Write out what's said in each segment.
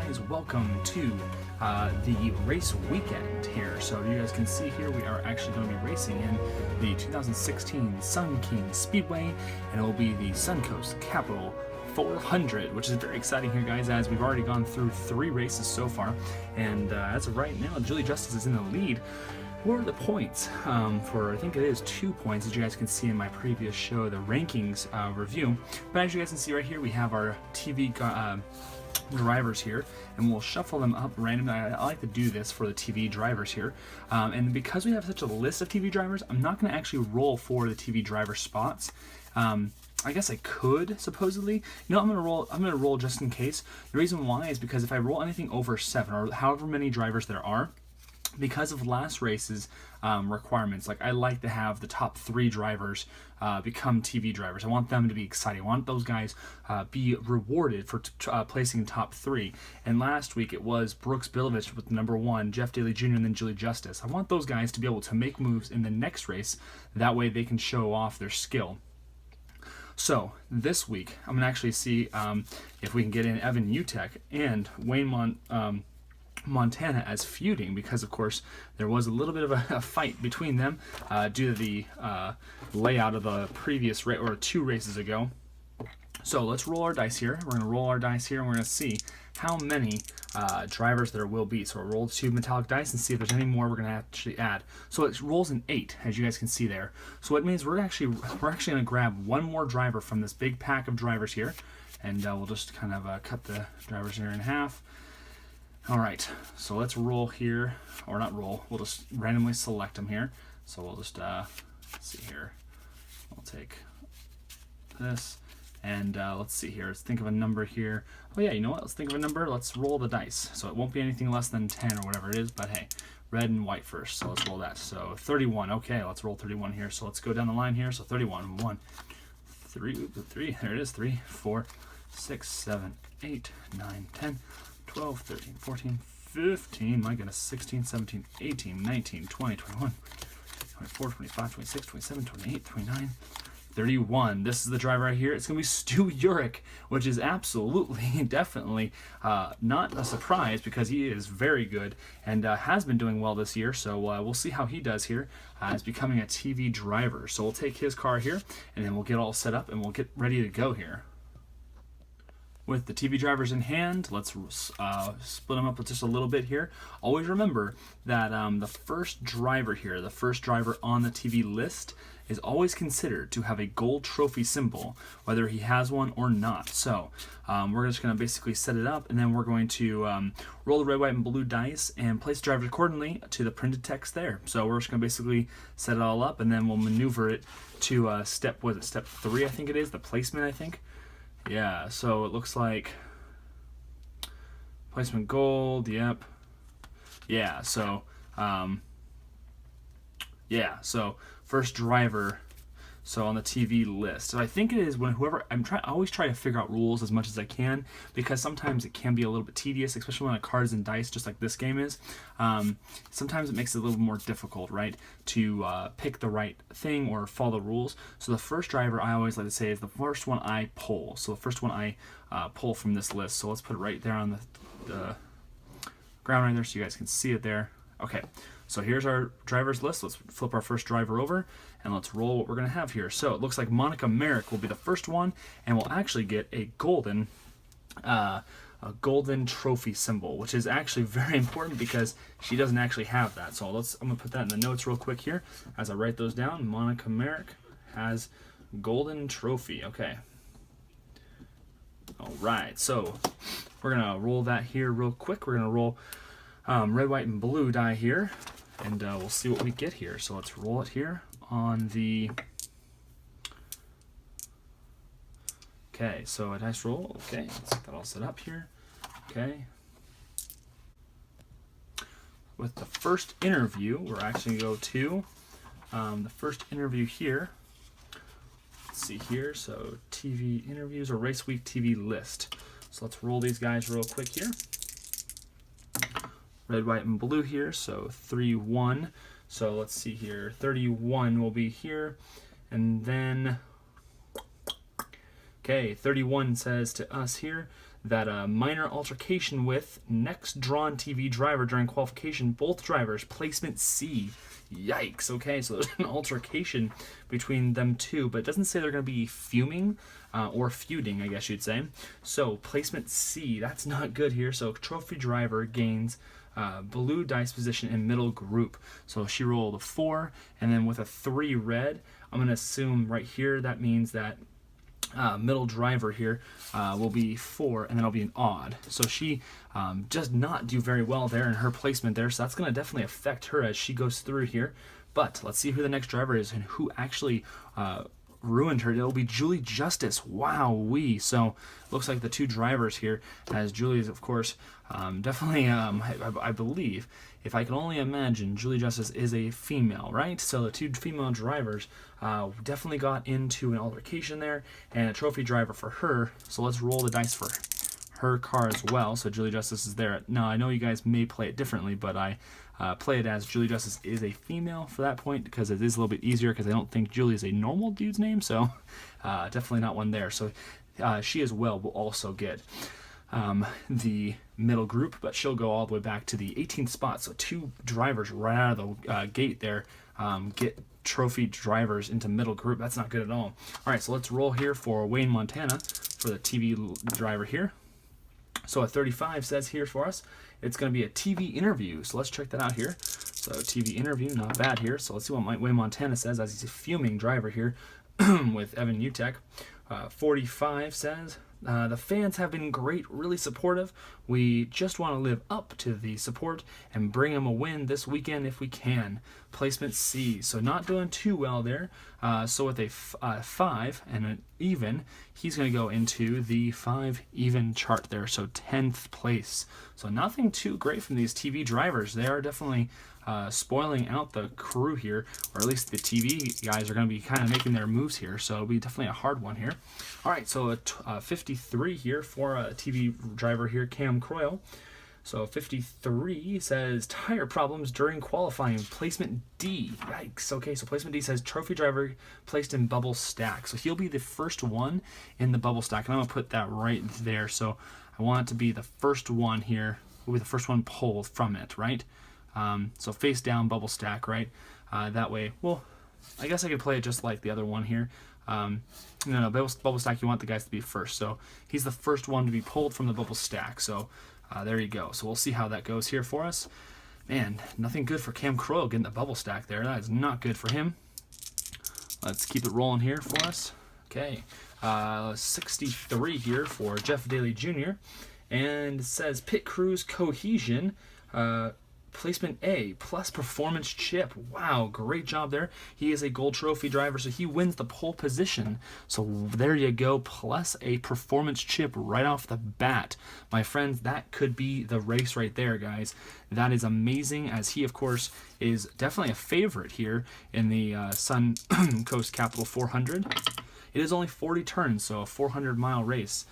guys, welcome to the race weekend here. So you guys can see here we are actually going to be racing in the 2016 Sun King Speedway, and it will be the Suncoast Capital 400, which is very exciting here, guys, as we've already gone through 3 races so far, and as of right now, Julie Justice is in the lead. What are the points? For I think it is 2 points, as you guys can see in my previous show, the rankings review. But as you guys can see right here, we have our TV drivers here, and we'll shuffle them up randomly. I like to do this for the TV drivers here, and because we have such a list of TV drivers, I'm not going to actually roll for the TV driver spots. I guess I could, supposedly. You know, I'm gonna roll just in case. The reason why is because if I roll anything over 7 or however many drivers there are, because of last race's requirements, like I like to have the top 3 drivers become TV drivers. I want them to be exciting. I want those guys be rewarded for placing top 3. And last week it was Brooks Bilovich with number 1, Jeff Daly Jr., and then Julie Justice. I want those guys to be able to make moves in the next race. That way they can show off their skill. So this week I'm gonna actually see if we can get in Evan Utek and Wayne Montana as feuding, because of course there was a little bit of a fight between them due to the layout of the previous race, or 2 races ago. So let's roll our dice here. We're going to roll our dice here, and we're going to see how many drivers there will be. So we'll roll 2 metallic dice and see if there's any more we're going to actually add. So it rolls an 8, as you guys can see there. So it means we're actually going to grab 1 more driver from this big pack of drivers here, and we'll just kind of cut the drivers here in half. Alright, so let's roll here, or not roll, we'll just randomly select them here. So we'll just, let's see here, we'll take this, and let's see here, let's think of a number here. Oh yeah, you know what, let's think of a number, let's roll the dice. So it won't be anything less than 10 or whatever it is, but hey, red and white first, so let's roll that. So 31, okay, let's roll 31 here. So let's go down the line here, so 31, 1, 3, there it is, 3, 4, 6, 7, 8, 9, 10, 12, 13, 14, 15, my goodness, 16, 17, 18, 19, 20, 21, 24, 25, 26, 27, 28, 29, 31. This is the driver right here. It's going to be Stu Urich, which is absolutely, definitely not a surprise, because he is very good and has been doing well this year. So we'll see how he does here as becoming a TV driver. So we'll take his car here, and then we'll get all set up, and we'll get ready to go here. With the TV drivers in hand, let's split them up with just a little bit here. Always remember that the first driver here, the first driver on the TV list, is always considered to have a gold trophy symbol, whether he has one or not. So we're just going to basically set it up, and then we're going to roll the red, white, and blue dice and place drivers accordingly to the printed text there. So we're just going to basically set it all up, and then we'll maneuver it to step 3, I think it is, the placement, I think. Yeah, so it looks like placement gold, yep. Yeah, so first driver, so on the TV list. So I think it is when whoever, I always try to figure out rules as much as I can, because sometimes it can be a little bit tedious, especially when a cards and dice, just like this game is. Sometimes it makes it a little more difficult, right, to pick the right thing or follow the rules. So the first driver, I always like to say, is the first one I pull. So the first one I pull from this list. So let's put it right there on the ground right there so you guys can see it there. Okay, so here's our driver's list. Let's flip our first driver over, and let's roll what we're going to have here. So it looks like Monica Merrick will be the first one, and we'll actually get a golden trophy symbol, which is actually very important because she doesn't actually have that. So I'm going to put that in the notes real quick here as I write those down. Monica Merrick has golden trophy. Okay. All right, so we're going to roll that here real quick. We're going to roll red, white, and blue die here, and we'll see what we get here. So let's roll it here on the... Okay, so a dice roll. Okay, let's get that all set up here. Okay. With the first interview, we're actually going to go to the first interview here. Let's see here. So TV interviews or race week TV list. So let's roll these guys real quick here. Red, white, and blue here, so 3, 1. So let's see here, 31 will be here, and then Okay, 31 says to us here that minor altercation with next drawn TV driver during qualification. Both drivers, placement C. Yikes. Okay, so there's an altercation between them two, but it doesn't say they're going to be fuming or feuding, I guess you'd say. So placement C, that's not good here. So trophy driver gains blue dice position in middle group. So she rolled a 4, and then with a 3 red, I'm going to assume right here that means that middle driver here will be 4, and then it'll be an odd. So she does not do very well there in her placement there, so that's going to definitely affect her as she goes through here. But let's see who the next driver is and who actually ruined her. It'll be Julie Justice. Wowee. So looks like the two drivers here, as Julie is, of course, definitely, I believe, if I can only imagine, Julie Justice is a female, right? So the two female drivers definitely got into an altercation there, and a trophy driver for her. So let's roll the dice for her car as well. So Julie Justice is there. Now, I know you guys may play it differently, but I play it as Julie Justice is a female for that point, because it is a little bit easier, because I don't think Julie is a normal dude's name, so definitely not one there. So she as well will also get the middle group, but she'll go all the way back to the 18th spot. So two drivers right out of the gate there get trophy drivers into middle group. That's not good at all. All right, so let's roll here for Wayne Montana for the TV driver here. So a 35 says here for us, it's going to be a TV interview. So let's check that out here. So TV interview, not bad here. So let's see what Wayne Montana says, as he's a fuming driver here with Evan Utek. 45 says, the fans have been great, really supportive. We just want to live up to the support and bring them a win this weekend if we can. Placement C, so not doing too well there. So with a 5 and an even, he's going to go into the 5 even chart there, so 10th place. So nothing too great from these TV drivers. They are definitely spoiling out the crew here, or at least the TV guys are going to be kind of making their moves here, so it'll be definitely a hard one here. All right, so a 53 here for a TV driver here, Cam Croyle. So 53 says tire problems during qualifying. Placement D. Yikes. Okay, so placement D says trophy driver placed in bubble stack. So he'll be the first one in the bubble stack, and I'm going to put that right there. So I want it to be the first one here. Will be the first one pulled from it, right? So face down bubble stack, right? That way, well, I guess I could play it just like the other one here. No, bubble stack, you want the guys to be first. So he's the first one to be pulled from the bubble stack. So there you go. So we'll see how that goes here for us. Man, nothing good for Cam Crow getting the bubble stack there. That is not good for him. Let's keep it rolling here for us. Okay, 63 here for Jeff Daly Jr. And it says pit crews cohesion. Placement A, plus performance chip. Wow, great job there. He is a gold trophy driver, so he wins the pole position. So there you go, plus a performance chip right off the bat. My friends, that could be the race right there, guys. That is amazing, as he, of course, is definitely a favorite here in the Sun Coast Capital 400. It is only 40 turns, so a 400-mile race.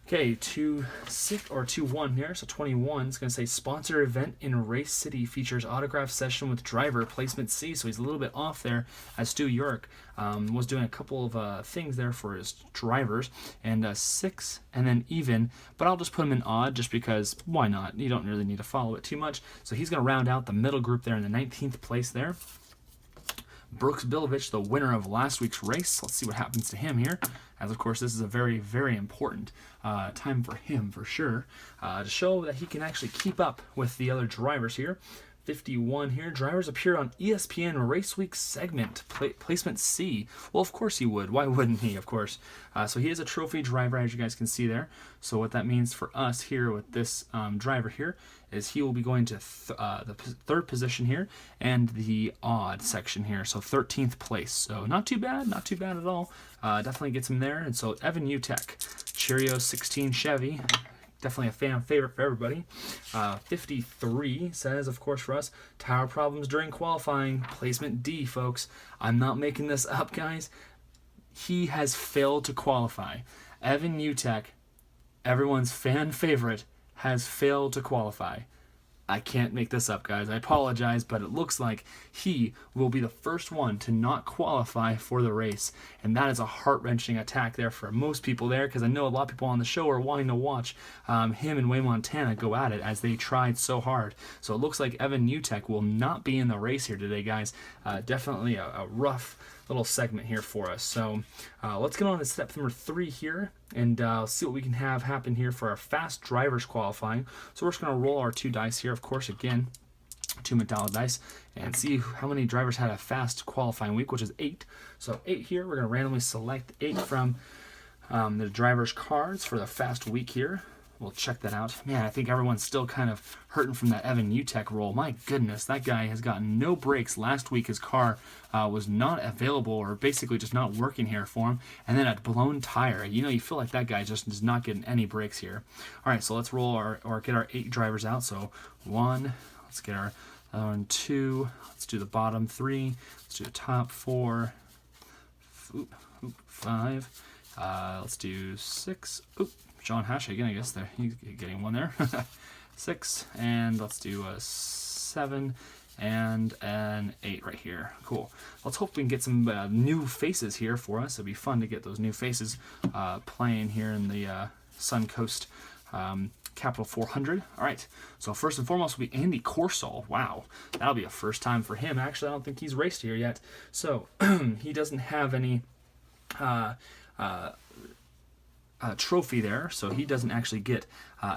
Okay, 2-1 here, so 21 is going to say sponsor event in Race City features autograph session with driver, placement C, so he's a little bit off there, as Stu York was doing a couple of things there for his drivers, and 6 and then even, but I'll just put him in odd just because why not? You don't really need to follow it too much. So he's going to round out the middle group there in the 19th place there. Brooks Bilovich, the winner of last week's race. Let's see what happens to him here, as of course this is a very, very important time for him for sure, to show that he can actually keep up with the other drivers here. 51 here, drivers appear on ESPN Race Week segment, placement C. Well, of course he would. Why wouldn't he, of course? So he is a trophy driver, as you guys can see there. So what that means for us here with this driver here is he will be going to the third position here and the odd section here, so 13th place. So not too bad at all. Definitely gets him there. And so Evan Utek, Cheerio 16 Chevy, definitely a fan favorite for everybody. 53 says, of course, for us, tire problems during qualifying. Placement D, folks. I'm not making this up, guys. He has failed to qualify. Evan Utek, everyone's fan favorite, has failed to qualify. I can't make this up, guys. I apologize, but it looks like he will be the first one to not qualify for the race. And that is a heart-wrenching attack there for most people there, because I know a lot of people on the show are wanting to watch him and Wayne Montana go at it as they tried so hard. So it looks like Evan Utek will not be in the race here today, guys. Definitely a rough little segment here for us. So let's get on to step number 3 here and see what we can have happen here for our fast drivers qualifying. So we're just going to roll our 2 dice here, of course, again, 2 metallic dice, and see how many drivers had a fast qualifying week, which is 8. So 8 here, we're going to randomly select 8 from the drivers' cards for the fast week here. We'll check that out. Man, I think everyone's still kind of hurting from that Evan Utek roll. My goodness, that guy has gotten no breaks. Last week his car was not available, or basically just not working here for him. And then a blown tire. You know, you feel like that guy just is not getting any breaks here. All right, so let's roll or get our 8 drivers out. So 1, let's get our other one, 2. Let's do the bottom 3. Let's do the top 4. 5. Let's do 6. Oop. John Hash again, I guess he's getting one there. 6, and let's do a 7 and an 8 right here. Cool. Let's hope we can get some new faces here for us. It'd be fun to get those new faces playing here in the Suncoast Capital 400. All right. So first and foremost will be Andy Corsall. Wow, that'll be a first time for him. Actually, I don't think he's raced here yet. So he doesn't have any trophy there, so he doesn't actually get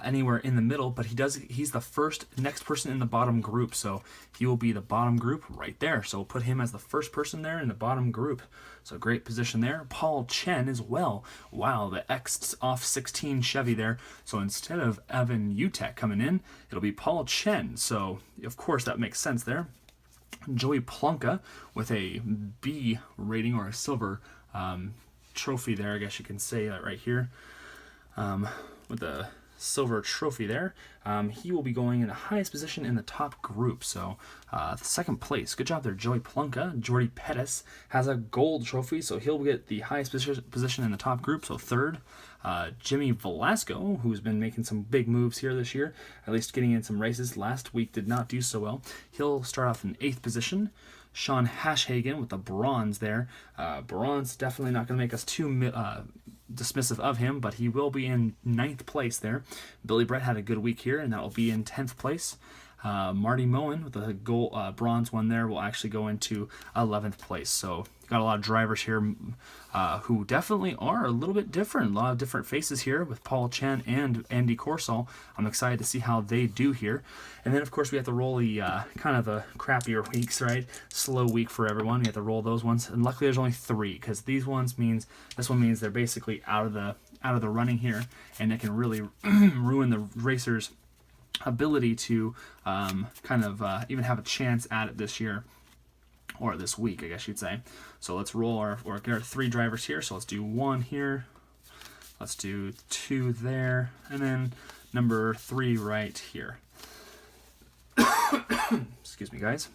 anywhere in the middle, but he's the next person in the bottom group, so he will be the bottom group right there. So we'll put him as the first person there in the bottom group. So great position there. Paul Chen as well. Wow, the X off 16 Chevy there. So instead of Evan Utek coming in, it'll be Paul Chen. So of course that makes sense there. Joey Plonka with a B rating, or a silver trophy there, I guess you can say that right here, with the silver trophy there. He will be going in the highest position in the top group, so the second place. Good job there, Joey Plonka. Jordy Pettis has a gold trophy, so he'll get the highest position in the top group, so third. Jimmy Velasco, who's been making some big moves here this year, at least getting in some races. Last week did not do so well. He'll start off in 8th position. Sean Hashhagen with the bronze there. Bronze definitely not going to make us too dismissive of him, but he will be in 9th place there. Billy Brett had a good week here, and that will be in 10th place. Marty Moen with the gold, bronze one there will actually go into 11th place. So got a lot of drivers here who definitely are a little bit different. A lot of different faces here with Paul Chen and Andy Corsall. I'm excited to see how they do here. And then, of course, we have to roll the kind of the crappier weeks, right? Slow week for everyone. We have to roll those ones. And luckily there's only 3, because this one means they're basically out of the running here, and it can really ruin the racers' ability to even have a chance at it this year, or this week, I guess you'd say. So let's roll get our 3 drivers here. So let's do 1 here, let's do 2 there, and then number 3 right here. Excuse me, guys.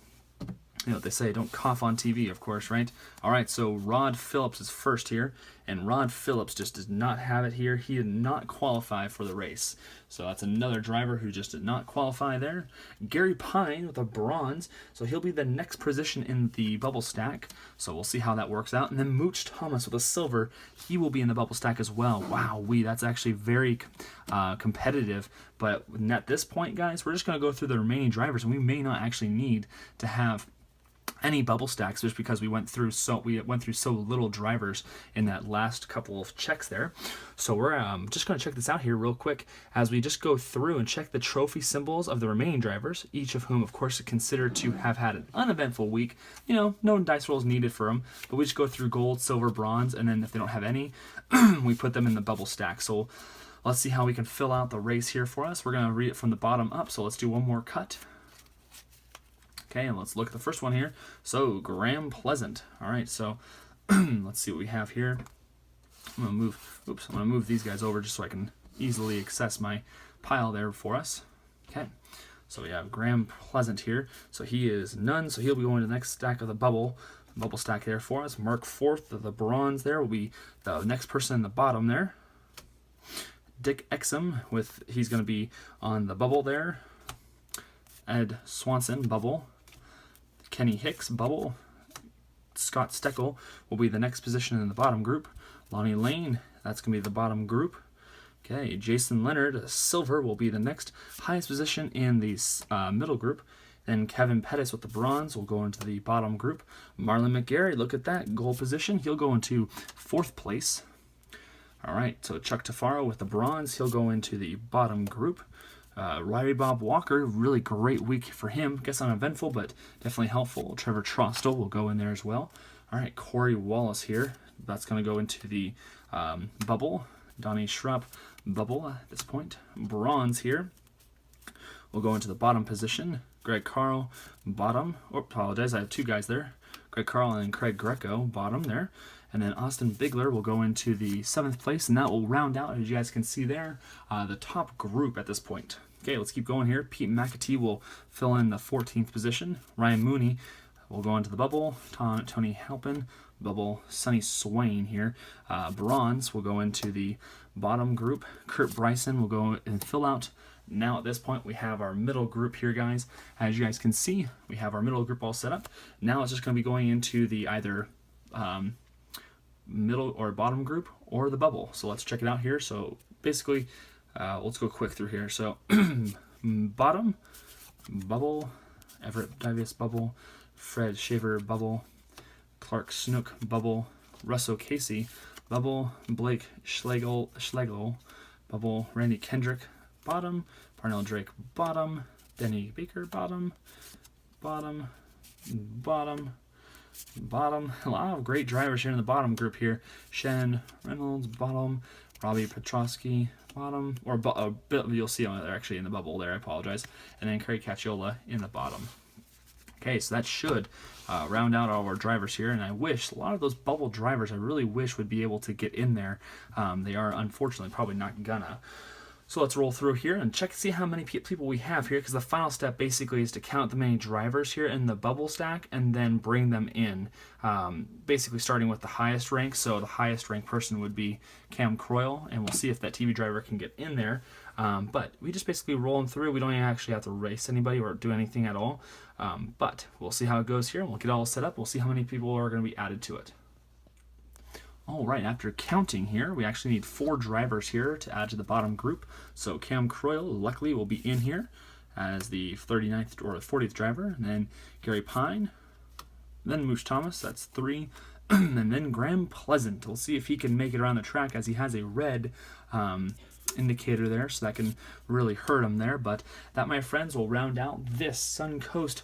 You know what they say, don't cough on TV, of course, right? All right, so Rod Phillips is first here, and Rod Phillips just does not have it here. He did not qualify for the race. So that's another driver who just did not qualify there. Gary Pine with a bronze, so he'll be the next position in the bubble stack. So we'll see how that works out. And then Mooch Thomas with a silver, he will be in the bubble stack as well. Wow, that's actually very competitive. But at this point, guys, we're just going to go through the remaining drivers, and we may not actually need to have any bubble stacks, just because we went through so little drivers in that last couple of checks there. So we're just going to check this out here real quick as we just go through and check the trophy symbols of the remaining drivers, each of whom, of course, are considered to have had an uneventful week. You know, no dice rolls needed for them, but we just go through gold, silver, bronze, and then if they don't have any, we put them in the bubble stack. So let's see how we can fill out the race here for us. We're going to read it from the bottom up, so let's do one more cut. Okay, and let's look at the first one here. So, Graham Pleasant. All right, so let's see what we have here. I'm gonna move these guys over just so I can easily access my pile there for us. Okay, so we have Graham Pleasant here. So he is none, so he'll be going to the next stack of the bubble stack there for us. Mark Forth of the bronze there will be the next person in the bottom there. Dick Exum he's going to be on the bubble there. Ed Swanson, bubble. Kenny Hicks, bubble. Scott Steckel will be the next position in the bottom group. Lonnie Lane, that's going to be the bottom group. Okay, Jason Leonard, silver, will be the next highest position in the middle group. Then Kevin Pettis with the bronze will go into the bottom group. Marlon McGarry, look at that, gold position. He'll go into 4th place. All right, so Chuck Tafaro with the bronze, he'll go into the bottom group. Ryrie Bob Walker, really great week for him. Guess uneventful, but definitely helpful. Trevor Trostel will go in there as well. All right, Corey Wallace here. That's going to go into the bubble. Donnie Schrupp, bubble at this point. Bronze here will go into the bottom position. Greg Carl, bottom. Oh, apologize, I have 2 guys there. Greg Carl and Craig Greco, bottom there. And then Austin Bigler will go into the 7th place, and that will round out, as you guys can see there, the top group at this point. Okay, let's keep going here. Pete McAtee will fill in the 14th position. Ryan Mooney will go into the bubble. Tony Halpin, bubble. Sonny Swain here. Bronze will go into the bottom group. Kurt Bryson will go and fill out. Now at this point we have our middle group here, guys. As you guys can see, we have our middle group all set up. Now it's just going to be going into the either middle or bottom group or the bubble. So let's check it out here. So basically, let's go quick through here. So bottom, bubble, Everett Davis, bubble, Fred Shaver, bubble, Clark Snook, bubble, Russell Casey, bubble, Blake Schlegel, bubble, Randy Kendrick, bottom, Parnell Drake, bottom, Denny Baker, bottom, bottom, bottom, bottom. A lot of great drivers here in the bottom group here. Shannon Reynolds, bottom, Robbie Petrosky, bottom, or you'll see them, they're actually in the bubble there, I apologize. And then Kerry Cacciola in the bottom. Okay, so that should round out all of our drivers here, and I wish a lot of those bubble drivers I really wish would be able to get in there. They are unfortunately probably not gonna. So let's roll through here and check, see how many people we have here, because the final step basically is to count the many drivers here in the bubble stack and then bring them in, basically starting with the highest rank. So the highest ranked person would be Cam Croyle, and we'll see if that TV driver can get in there. But we just basically roll them through. We don't actually have to race anybody or do anything at all, but we'll see how it goes here, and we'll get all set up. We'll see how many people are going to be added to it. All right, after counting here, we actually need 4 drivers here to add to the bottom group. So Cam Croyle, luckily, will be in here as the 39th or 40th driver. And then Gary Pine, then Moosh Thomas, that's 3. And then Graham Pleasant. We'll see if he can make it around the track, as he has a red indicator there, so that can really hurt him there. But that, my friends, will round out this Suncoast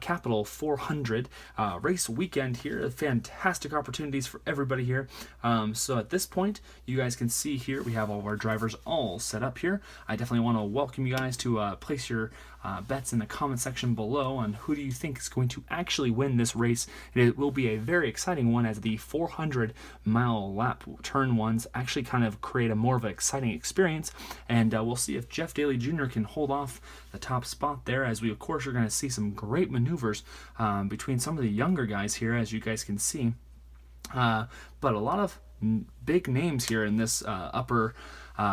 Capital 400 race weekend here. Fantastic opportunities for everybody here. So at this point, you guys can see here we have all of our drivers all set up here. I definitely want to welcome you guys to place your bets in the comment section below on who do you think is going to actually win this race. It will be a very exciting one, as the 400-mile lap turn ones actually kind of create a more of an exciting experience, and we'll see if Jeff Daly Jr. can hold off the top spot there, as we of course are going to see some great maneuvers between some of the younger guys here, as you guys can see, but a lot of big names here in this upper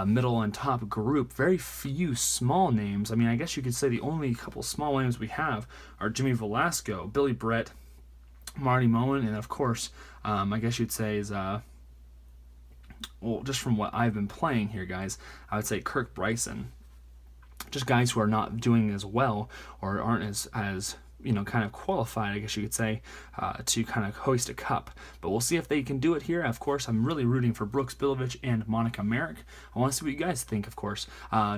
middle and top group. Very few small names. I mean, I guess you could say the only couple small names we have are Jimmy Velasco, Billy Brett, Marty Moen, and of course I guess you'd say is well, just from what I've been playing here, guys, I would say Kirk Bryson. Just guys who are not doing as well, or aren't as you know, kind of qualified, I guess you could say, to kind of hoist a cup. But we'll see if they can do it here. Of course, I'm really rooting for Brooks Bilovich and Monica Merrick. I want to see what you guys think, of course.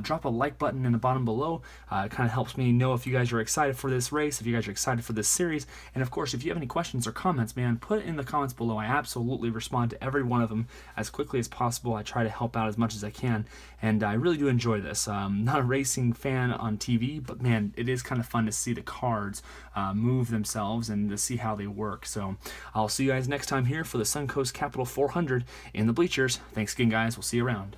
Drop a like button in the bottom below. It kind of helps me know if you guys are excited for this race, if you guys are excited for this series. And of course, if you have any questions or comments, man, put it in the comments below. I absolutely respond to every one of them as quickly as possible. I try to help out as much as I can, and I really do enjoy this. Not a racing fan on TV, but man, it is kind of fun to see the cards move themselves and to see how they work. So I'll see you guys next time here for the Suncoast Capital 400 in the bleachers. Thanks again, guys. We'll see you around.